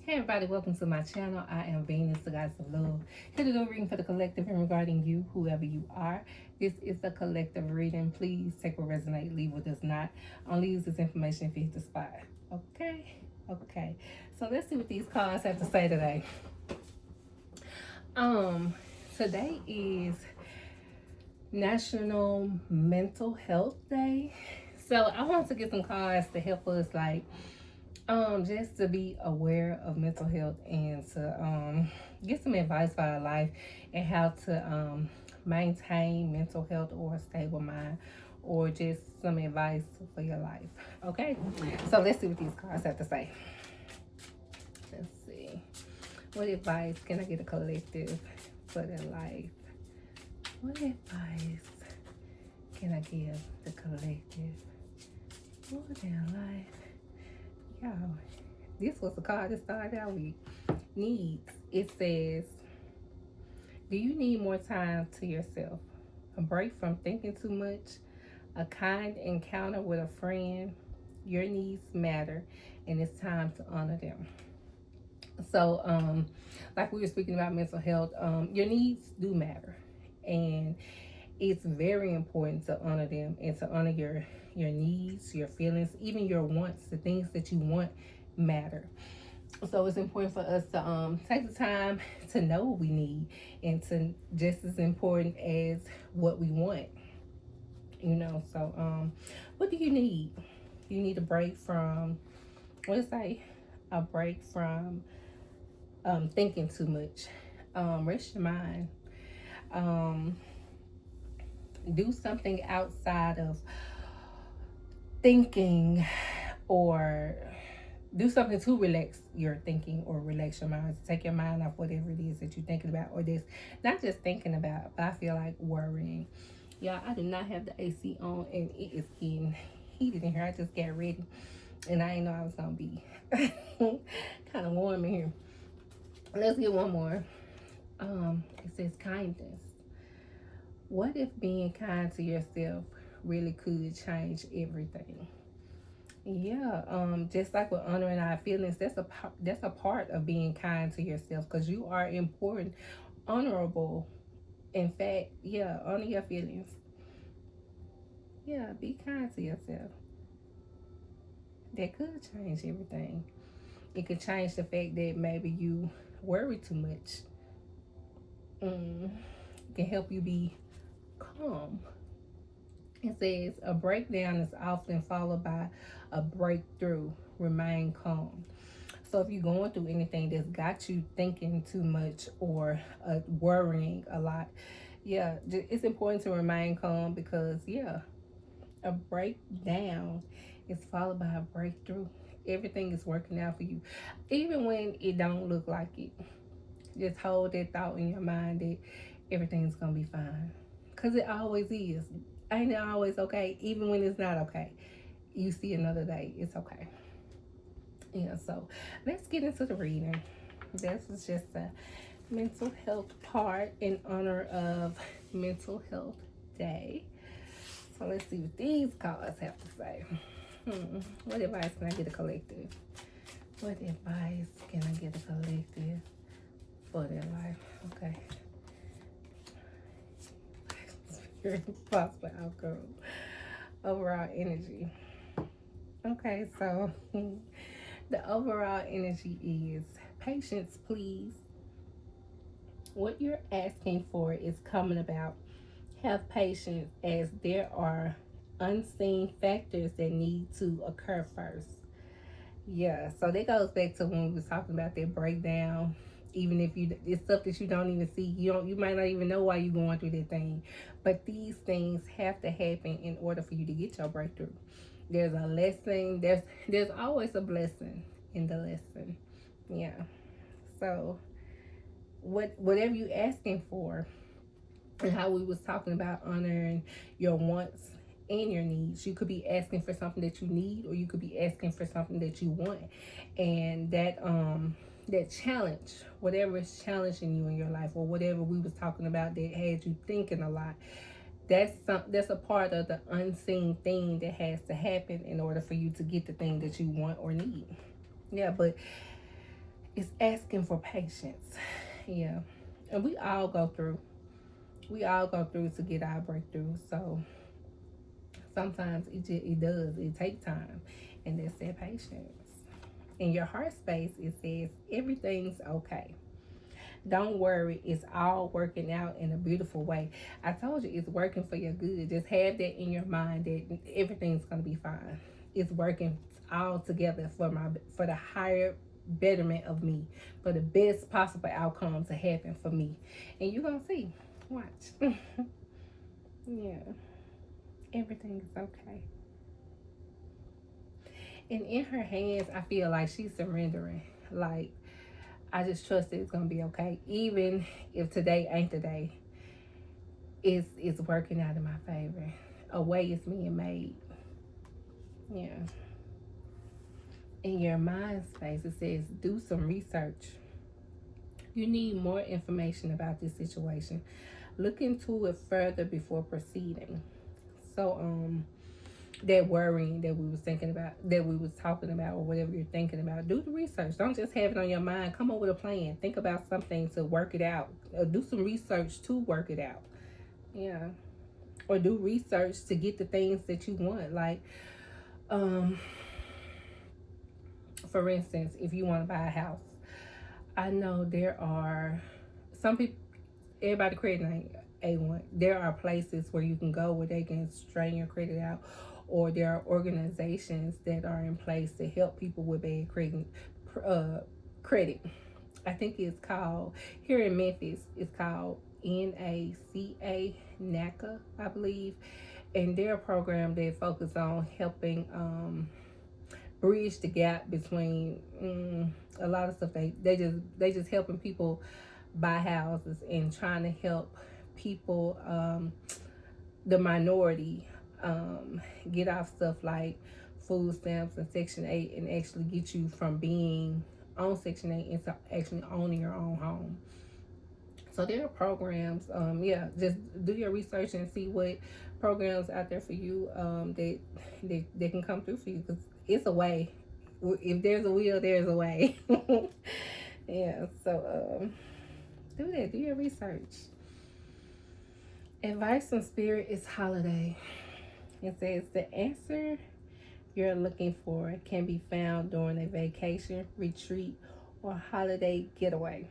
Hey everybody, welcome to my channel. I am Venus, the goddess of love. Here to do a reading for the collective and regarding you, whoever you are. This is a collective reading. Please take what resonates, leave what does not. Only use this information if you hit the spot. Okay? Okay. So let's see what these cards have to say today. Today is National Mental Health Day. So I want to get some cards to help us just to be aware of mental health and to get some advice for our life and how to maintain mental health or a stable mind, or just some advice for your life. Okay, so let's see what these cards have to say. Let's see, what advice can I get a collective for their life? What advice can I give the collective for their life? Y'all, this was the card that started out with needs. It says, do you need more time to yourself? A break from thinking too much? A kind encounter with a friend? Your needs matter, and it's time to honor them. So, like we were speaking about mental health, your needs do matter, and it's very important to honor them and to honor your needs, your feelings, even your wants. The things that you want matter. So it's important for us to take the time to know what we need, and to just as important as what we want. So what do you need? You need a break from, what did I say? A break from thinking too much. Rest your mind. Do something outside of thinking, or do something to relax your thinking or relax your mind, to take your mind off whatever it is that you're thinking about, or this, not just thinking about, but I feel like worrying. Y'all, I did not have the AC on and it is getting heated in here. I just got ready and I didn't know I was gonna be kind of warm in here. Let's get one more. It says kindness. What if being kind to yourself really could change everything? Yeah, just like with honoring our feelings, that's a part of being kind to yourself, because you are important, honorable. In fact, yeah, honor your feelings. Yeah, be kind to yourself. That could change everything. It could change the fact that maybe you worry too much. It can help you be calm. It says a breakdown is often followed by a breakthrough. Remain calm. So if you're going through anything that's got you thinking too much, or worrying a lot, yeah, it's important to remain calm, because yeah, a breakdown is followed by a breakthrough. Everything is working out for you, even when it don't look like it. Just hold that thought in your mind that everything's gonna be fine, because it always is. Ain't it always okay? Even when it's not okay, you see another day, it's okay. Yeah, so let's get into the reading. This is just a mental health part in honor of Mental Health Day. So let's see what these cards have to say. What advice can I get a collective? What advice can I get a collective for their life? Okay. Possible outcome. Overall energy. Okay, so the overall energy is patience, please. What you're asking for is coming about. Have patience, as there are unseen factors that need to occur first. Yeah, so that goes back to when we was talking about that breakdown. Even if it's stuff that you don't even see, you might not even know why you're going through that thing. But these things have to happen in order for you to get your breakthrough. There's a lesson. There's always a blessing in the lesson. Yeah. So whatever you asking for, and how we was talking about honoring your wants and your needs, you could be asking for something that you need, or you could be asking for something that you want. And that challenge, whatever is challenging you in your life, or whatever we was talking about that had you thinking a lot, that's a part of the unseen thing that has to happen in order for you to get the thing that you want or need. Yeah, but It's asking for patience. Yeah. And we all go through. We all go through to get our breakthrough. So sometimes it does. It takes time. And that's that patience. In your heart space, it says everything's okay. Don't worry, it's all working out in a beautiful way. I told you it's working for your good. Just have that in your mind that everything's gonna be fine. It's working all together for the higher betterment of me, for the best possible outcome to happen for me. And you're gonna see. Watch. Yeah. Everything is okay. And in her hands, I feel like she's surrendering. Like, I just trust that it's gonna be okay. Even if today ain't the day, it's working out in my favor. A way is being made. Yeah. In your mind space, it says do some research. You need more information about this situation. Look into it further before proceeding. So that worrying that we was thinking about, that we was talking about, or whatever you're thinking about, do the research. Don't just have it on your mind. Come up with a plan. Think about something to work it out. Do some research to work it out. Yeah. Or do research to get the things that you want. Like, for instance, if you want to buy a house, I know there are some people, everybody credit ain't A1. There are places where you can go where they can straighten your credit out, or there are organizations that are in place to help people with bad credit. I think it's called, here in Memphis, it's called NACA, NACA, I believe. And they're a program that focus on helping bridge the gap between a lot of stuff. They just helping people buy houses and trying to help people, the minority, get off stuff like food stamps and Section 8, and actually get you from being on Section 8 into actually owning your own home. So there are programs. Yeah, just do your research and see what programs out there for you, that can come through for you, because it's a way. If there's a will, there's a way. Yeah, so do that. Do your research. Advice from Spirit is holiday. It says the answer you're looking for can be found during a vacation, retreat, or holiday getaway.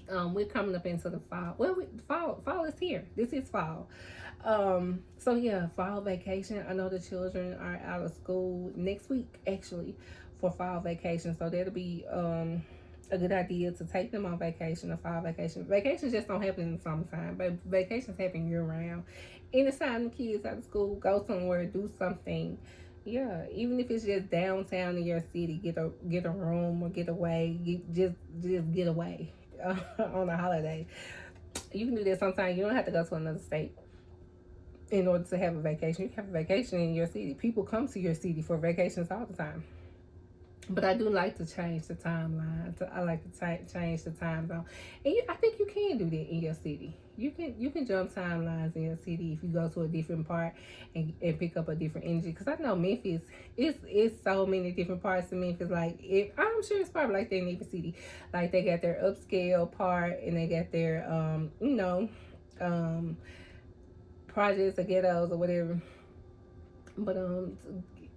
We're coming up into the fall. Well, fall is here. This is fall. So yeah, fall vacation. I know the children are out of school next week, actually, for fall vacation. So that'll be a good idea to take them on vacation, a fall vacation. Vacations just don't happen in the summertime, but vacations happen year round. Anytime the kids out of school, go somewhere, do something. Yeah, even if it's just downtown in your city, get a room or get away. Just get away on a holiday. You can do that sometime. You don't have to go to another state in order to have a vacation. You can have a vacation in your city. People come to your city for vacations all the time. But I do like to change the timeline. I like to change the time zone, and I think you can do that in your city. You can jump timelines in your city if you go to a different part and pick up a different energy. Because I know Memphis, it's so many different parts of Memphis. Like, I'm sure it's probably like that in every city. Like, they got their upscale part and they got their projects or ghettos or whatever. But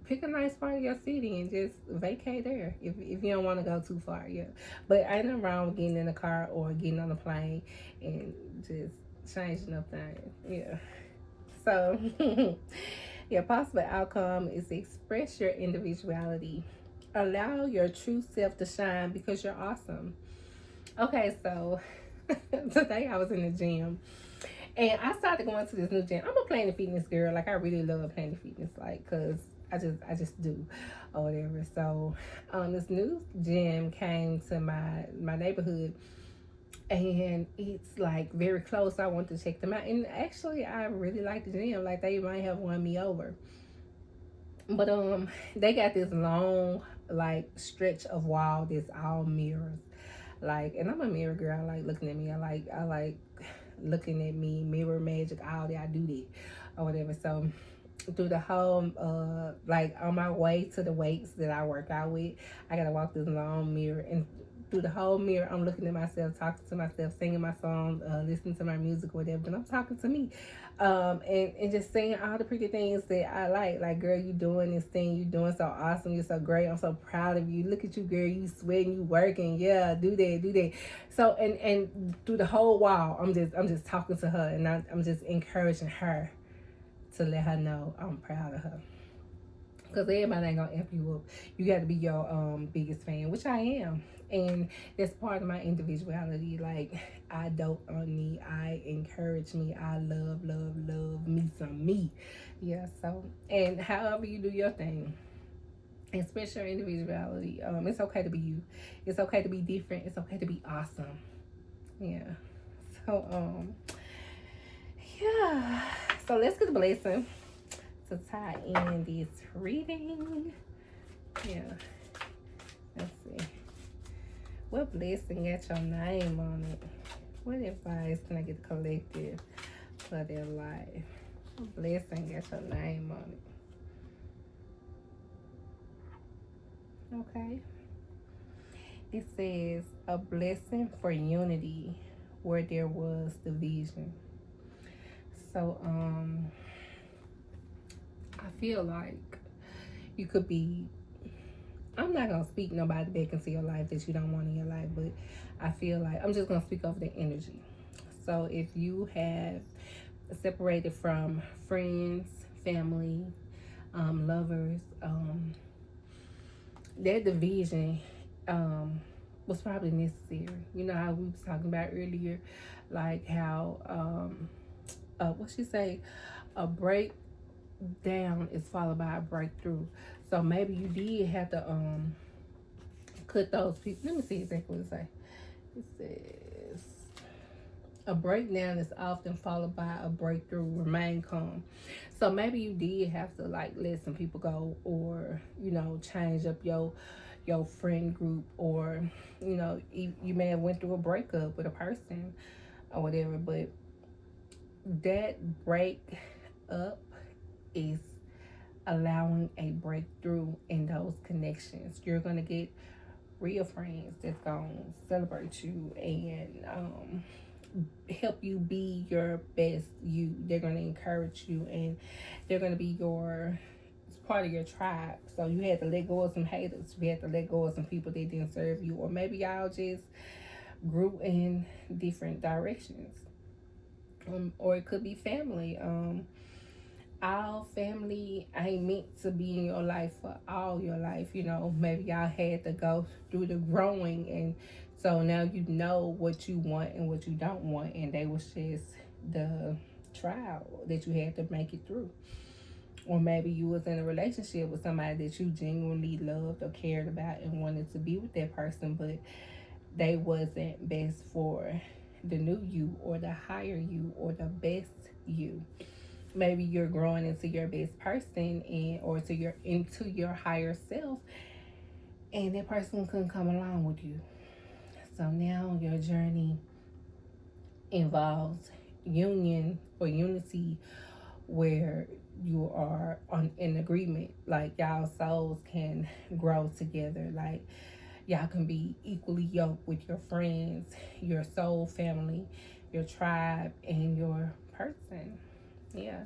pick a nice part of your city and just vacate there if you don't want to go too far. Yeah, but ain't nothing wrong with getting in the car or getting on a plane and just changing up things. Yeah. So your possible outcome is to express your individuality. Allow your true self to shine because you're awesome. Okay, so today I was in the gym. And I started going to this new gym. I'm a Planet Fitness girl. Like, I really love Planet Fitness. Like, cause I just do, or whatever. So, this new gym came to my neighborhood, and it's like very close. I want to check them out, and actually, I really like the gym. Like, they might have won me over. But they got this long like stretch of wall that's all mirrors. Like, and I'm a mirror girl. I like looking at me. I like looking at me, mirror magic, all that. I do that or whatever. So through the whole like on my way to the weights that I work out with, I gotta walk through the long mirror, and through the whole mirror I'm looking at myself, talking to myself, singing my songs, listening to my music or whatever, but I'm talking to me, and just saying all the pretty things that I like, girl, you doing this thing, you doing so awesome, you're so great, I'm so proud of you, look at you, girl, you sweating, you working, yeah, do that. So and through the whole while I'm just talking to her, and I'm just encouraging her to let her know I'm proud of her. Because everybody ain't gonna amp you up. You got to be your biggest fan, which I am. And that's part of my individuality. Like, I dote on me. I encourage me. I love me some me. Yeah, so, and however you do your thing, express your individuality. It's okay to be you. It's okay to be different. It's okay to be awesome. Yeah. So, yeah. So let's get the blessing to tie in this reading. Yeah. Let's see. What blessing got your name on it? What advice can I get the collective for their life? What blessing got your name on it? Okay. It says a blessing for unity where there was division. So, I feel like you could be, I'm not going to speak nobody back into your life that you don't want in your life, but I feel like I'm just going to speak over the energy. So if you have separated from friends, family, lovers, that division was probably necessary. You know how we was talking about earlier, like how, what she say, a breakdown is followed by a breakthrough. So maybe you did have to cut those people. Let me see exactly what it say. It says a breakdown is often followed by a breakthrough. Remain calm. So maybe you did have to like let some people go, or you know, change up your friend group, or you know, you may have went through a breakup with a person or whatever. But that break up is allowing a breakthrough in those connections. You're gonna get real friends that's gonna celebrate you and help you be your best you. They're gonna encourage you, and they're gonna be your part of your tribe. So you had to let go of some haters. You had to let go of some people that didn't serve you, or maybe y'all just grew in different directions. Or it could be family. All family ain't meant to be in your life for all your life. You know, maybe y'all had to go through the growing, and so now you know what you want and what you don't want, and they was just the trial that you had to make it through. Or maybe you was in a relationship with somebody that you genuinely loved or cared about and wanted to be with that person, but they wasn't best for the new you, or the higher you, or the best you. Maybe you're growing into your best person, and or into your higher self, and that person couldn't come along with you. So now your journey involves union or unity, where you are in agreement, like y'all souls can grow together, like y'all can be equally yoked with your friends, your soul family, your tribe, and your person. Yeah.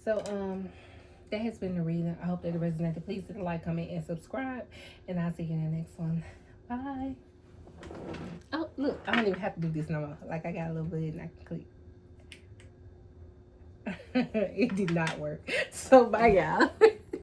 So that has been the reading. I hope that it resonated. Please hit the like, comment, and subscribe, and I'll see you in the next one. Bye. Oh, look, I don't even have to do this no more. Like, I got a little bit and I can click. It did not work. So bye, y'all.